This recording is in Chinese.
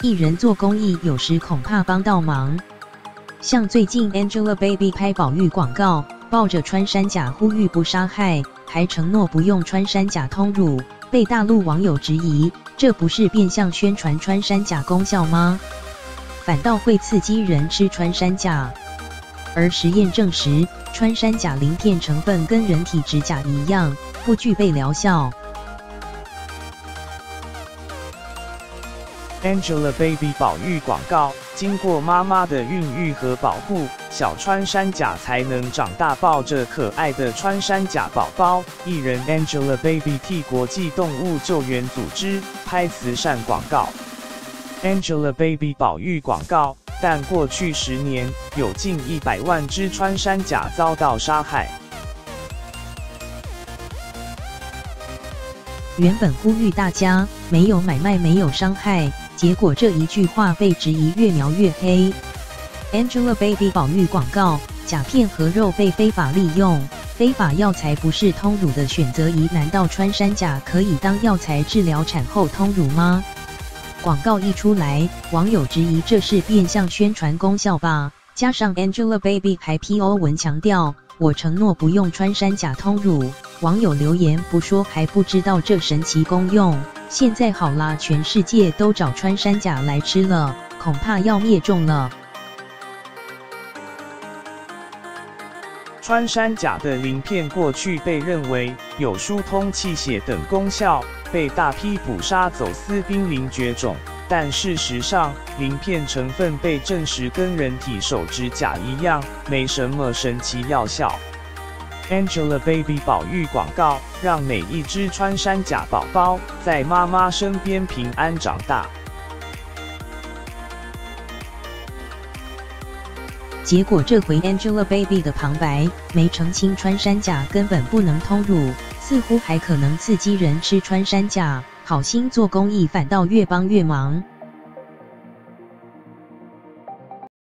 艺人做公益有时恐怕帮到忙。像最近 Angelababy 拍保育广告，抱着穿山甲呼吁不杀害，还承诺不用穿山甲通乳，被大陆网友质疑，这不是变相宣传穿山甲功效吗？反倒会刺激人吃穿山甲。而实验证实，穿山甲鳞片成分跟人体指甲一样，不具备疗效。Angelababy 保育广告，经过妈妈的孕育和保护，小穿山甲才能长大，抱着可爱的穿山甲宝宝。艺人 Angelababy 替国际动物救援组织拍慈善广告。Angelababy 保育广告，但过去10年，有近100万只穿山甲遭到杀害。原本呼吁大家没有买卖，没有伤害，结果这一句话被质疑越描越黑。Angelababy 保育广告，甲片和肉被非法利用，非法药材不是通乳的选择疑，难道穿山甲可以当药材治疗产后通乳吗？广告一出来，网友质疑这是变相宣传功效吧？加上 Angelababy 还 PO 文强调，我承诺不用穿山甲通乳。网友留言不说还不知道这神奇功用，现在好啦，全世界都找穿山甲来吃了，恐怕要灭种了。穿山甲的鳞片过去被认为有疏通气血等功效，被大批捕杀走私濒临绝种。但事实上，鳞片成分被证实跟人体手指甲一样，没什么神奇药效。Angelababy 保育广告，让每一只穿山甲宝宝在妈妈身边平安长大。结果这回 Angelababy 的旁白没澄清穿山甲根本不能通乳，似乎还可能刺激人吃穿山甲，好心做公益反倒越帮越忙。